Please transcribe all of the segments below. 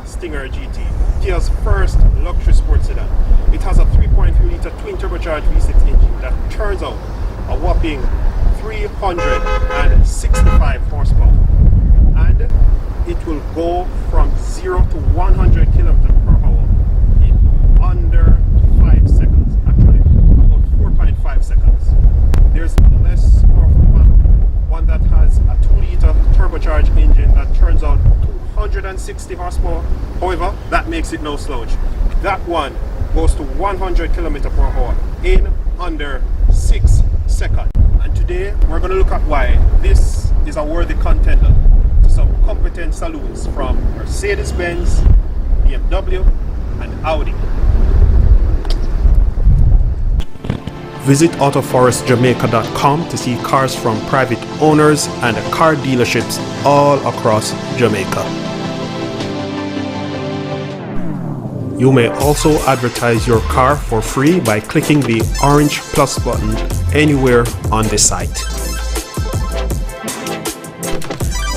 Stinger GT, Kia's first luxury sports sedan. It has a 3.3 litre twin turbocharged V6 engine that turns out a whopping 365 horsepower, and it will go from 0 to 100 km per hour in under 5 seconds, actually about 4.5 seconds. There's a less powerful one that has a 2 litre turbocharged engine that turns out 260 horsepower. However, that makes it no slouch. That one goes to 100 km per hour in under 6 seconds. And today we're going to look at why this is a worthy contender to some competent saloons from Mercedes-Benz, BMW and Audi. Visit autoforestjamaica.com to see cars from private owners and car dealerships all across Jamaica. You may also advertise your car for free by clicking the orange plus button anywhere on the site.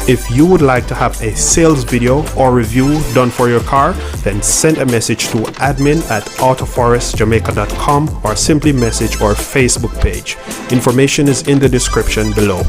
If you would like to have a sales video or review done for your car, then send a message to admin@autoforestjamaica.com or simply message our Facebook page. Information is in the description below.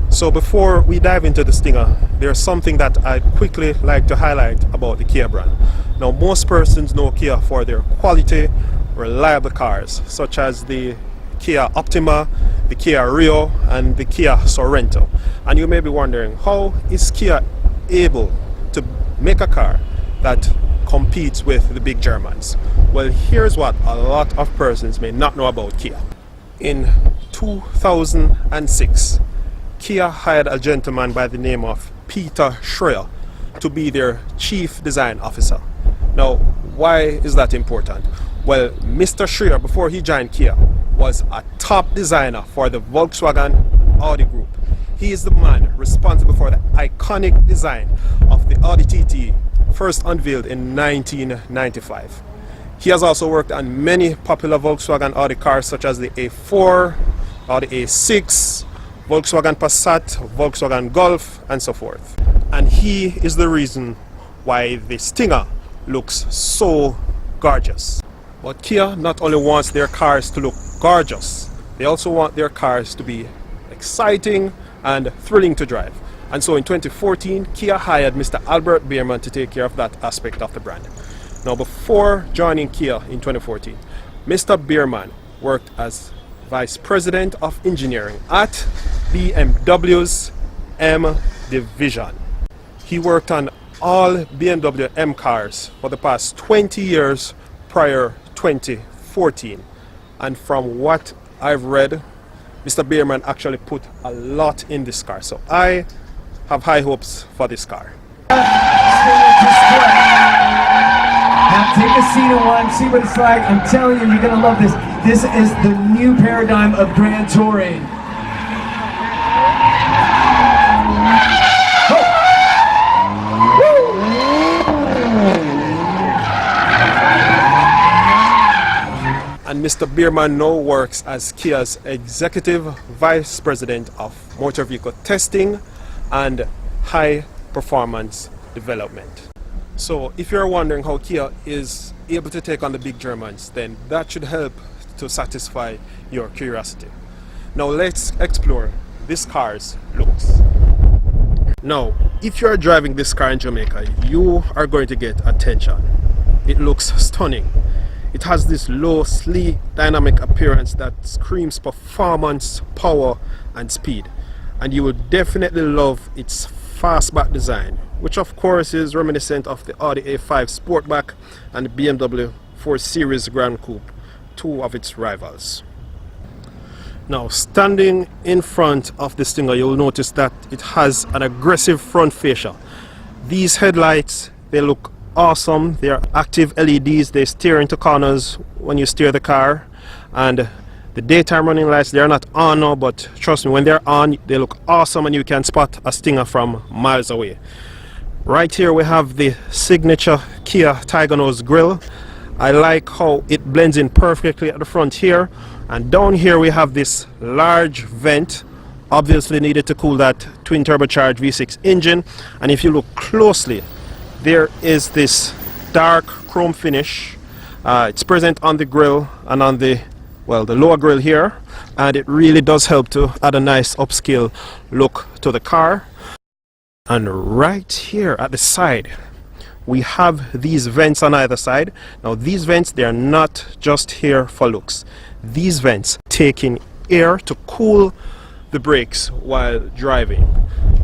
So before we dive into the Stinger, there's something that I'd quickly like to highlight about the Kia brand. Now, most persons know Kia for their quality, reliable cars, such as the Kia Optima, the Kia Rio and the Kia Sorento. And you may be wondering, how is Kia able to make a car that competes with the big Germans? Well, here's what a lot of persons may not know about Kia. In 2006, Kia hired a gentleman by the name of Peter Schreier to be their chief design officer. Now, why is that important? Well, Mr. Schreier, before he joined Kia, was a top designer for the Volkswagen Audi group. He is the man responsible for the iconic design of the Audi TT, first unveiled in 1995. He has also worked on many popular Volkswagen Audi cars such as the A4, Audi A6, Volkswagen Passat, Volkswagen Golf and so forth. And he is the reason why the Stinger looks so gorgeous. But Kia not only wants their cars to look gorgeous, they also want their cars to be exciting and thrilling to drive. And so in 2014, Kia hired Mr. Albert Bierman to take care of that aspect of the brand. Now, before joining Kia in 2014, Mr. Bierman worked as Vice President of Engineering at BMW's M Division. He worked on all BMW M cars for the past 20 years prior 2014. And from what I've read, Mr. Bierman actually put a lot in this car. So I have high hopes for this car. Now take a seat in one, see what it's like. I'm telling you, you're gonna love this. This is the new paradigm of Grand Touring. And Mr. Bierman now works as Kia's Executive Vice President of Motor Vehicle Testing and High Performance Development. So if you're wondering how Kia is able to take on the big Germans, then that should help to satisfy your curiosity. Now let's explore this car's looks. Now, if you're driving this car in Jamaica, you are going to get attention. It looks stunning. It has this low, sleek, dynamic appearance that screams performance, power and speed. And you will definitely love its fastback design, which of course is reminiscent of the Audi A5 Sportback and the BMW 4 Series Grand Coupe, two of its rivals. Now, standing in front of the Stinger, you'll notice that it has an aggressive front fascia. These headlights, they look awesome. They are active LEDs. They steer into corners when you steer the car. And the daytime running lights, they are not on now, but trust me, when they're on, they look awesome and you can spot a Stinger from miles away. Right here we have the signature Kia Tiger nose grille. I like how it blends in perfectly at the front here. And down here we have this large vent, obviously needed to cool that twin turbocharged V6 engine. And if you look closely, there is this dark chrome finish. It's present on the grille and on the lower grille here, and it really does help to add a nice upscale look to the car. And right here at the side we have these vents on either side. Now these vents, they are not just here for looks. These vents take in air to cool the brakes while driving.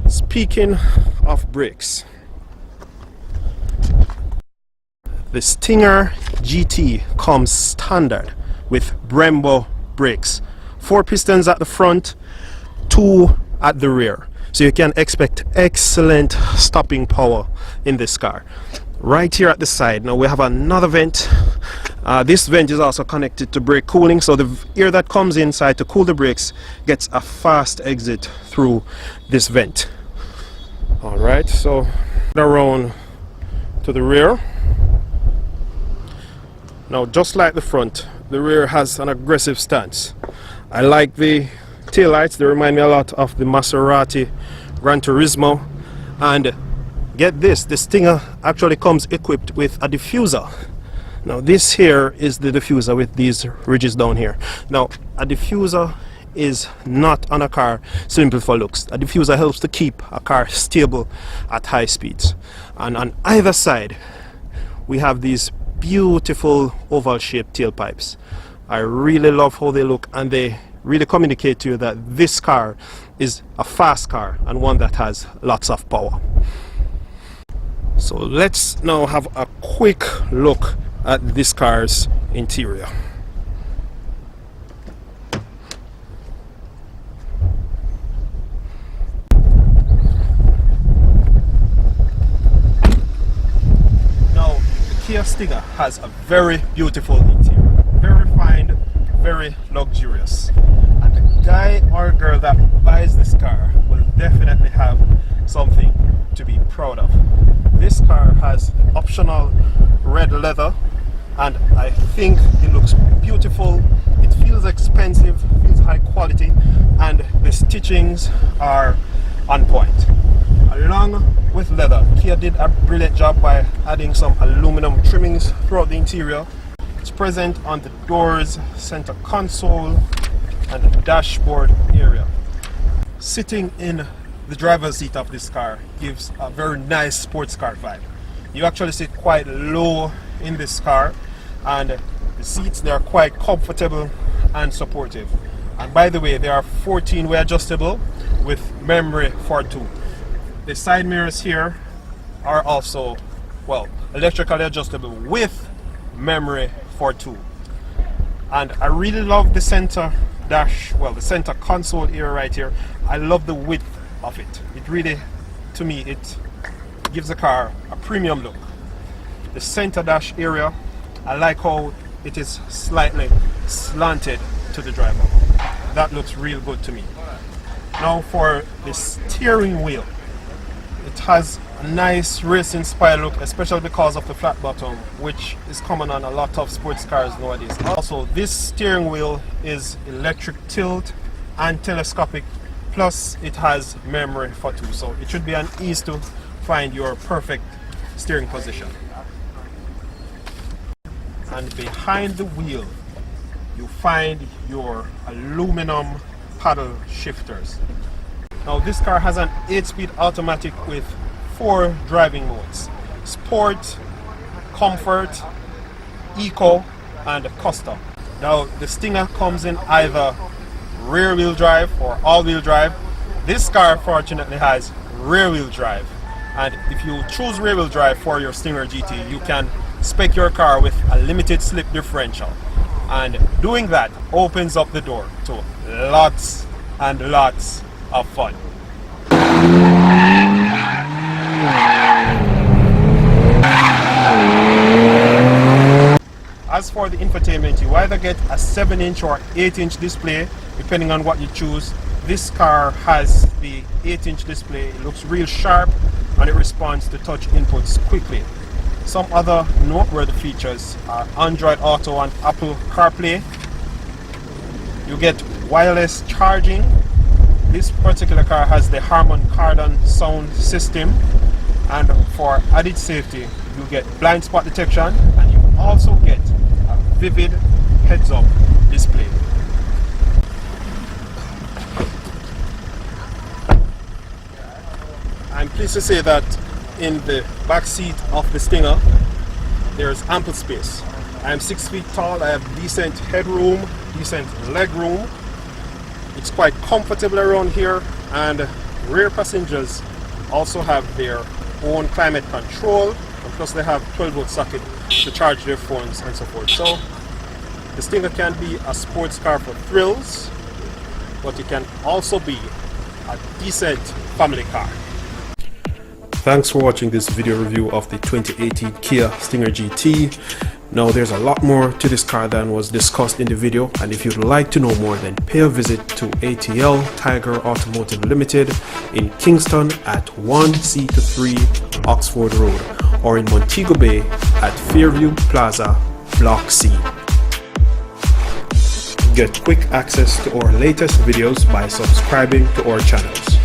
Speaking of brakes, the Stinger GT comes standard with Brembo brakes. 4 pistons at the front, 2 at the rear. So you can expect excellent stopping power in this car. Right here at the side, now we have another vent. This vent is also connected to brake cooling, so the air that comes inside to cool the brakes gets a fast exit through this vent. Alright, so around to the rear. Now, just like the front, the rear has an aggressive stance. I like the taillights. They remind me a lot of the Maserati Gran Turismo. And get this, the Stinger actually comes equipped with a diffuser. Now this here is the diffuser with these ridges down here. Now a diffuser is not on a car simple for looks. A diffuser helps to keep a car stable at high speeds. And on either side we have these beautiful oval shaped tailpipes. I really love how they look, and they really communicate to you that this car is a fast car and one that has lots of power. So let's now have a quick look at this car's interior. Now the Kia Stinger has a very beautiful interior, very refined, very luxurious, and the guy or girl that buys this car will definitely have something to be proud of. This car has optional red leather, and I think it looks beautiful. It feels expensive, feels high quality, and the stitchings are on point. Along with leather, Kia did a brilliant job by adding some aluminum trimmings throughout the interior. It's present on the doors, center console, and the dashboard area. Sitting in the driver's seat of this car gives a very nice sports car vibe. You actually sit quite low in this car, and the seats, they are quite comfortable and supportive. And by the way, they are 14-way adjustable with memory for 2. The side mirrors here are also, well, electrically adjustable with memory for 2. And I really love the center dash, well, the center console area right here. I love the width of it. It really, to me, it gives the car a premium look. The center dash area, I like how it is slightly slanted to the driver. That looks real good to me. Now for the steering wheel, it has a nice racing style look, especially because of the flat bottom, which is common on a lot of sports cars nowadays. Also, this steering wheel is electric tilt and telescopic, plus it has memory for 2, so it should be an ease to find your perfect steering position. And behind the wheel you find your aluminum paddle shifters. Now this car has an 8-speed automatic with 4 driving modes: Sport, Comfort, Eco, and Custom. Now the Stinger comes in either rear wheel drive or all wheel drive. This car fortunately has rear wheel drive, and if you choose rear wheel drive for your Stinger GT, you can spec your car with a limited slip differential. and doing that opens up the door to lots and lots of fun. As for the infotainment, you either get a 7-inch or 8-inch display depending on what you choose. This car has the 8-inch display. It looks real sharp and it responds to touch inputs quickly. Some other noteworthy features are Android Auto and Apple CarPlay. You get wireless charging. This particular car has the Harman Kardon sound system, and for added safety you get blind spot detection, and you also get a vivid heads-up display. I'm pleased to say that in the back seat of the Stinger there's ample space. I am 6 feet tall, I have decent headroom, decent leg room. It's quite comfortable around here, and rear passengers also have their own climate control, and plus they have 12-volt socket to charge their phones and so forth. So the Stinger can be a sports car for thrills, but it can also be a decent family car. Thanks for watching this video review of the 2018 Kia Stinger GT. Now there's a lot more to this car than was discussed in the video, and if you'd like to know more, then pay a visit to ATL Tiger Automotive Ltd in Kingston at 1C3 Oxford Road, or in Montego Bay at Fairview Plaza Block C. Get quick access to our latest videos by subscribing to our channels.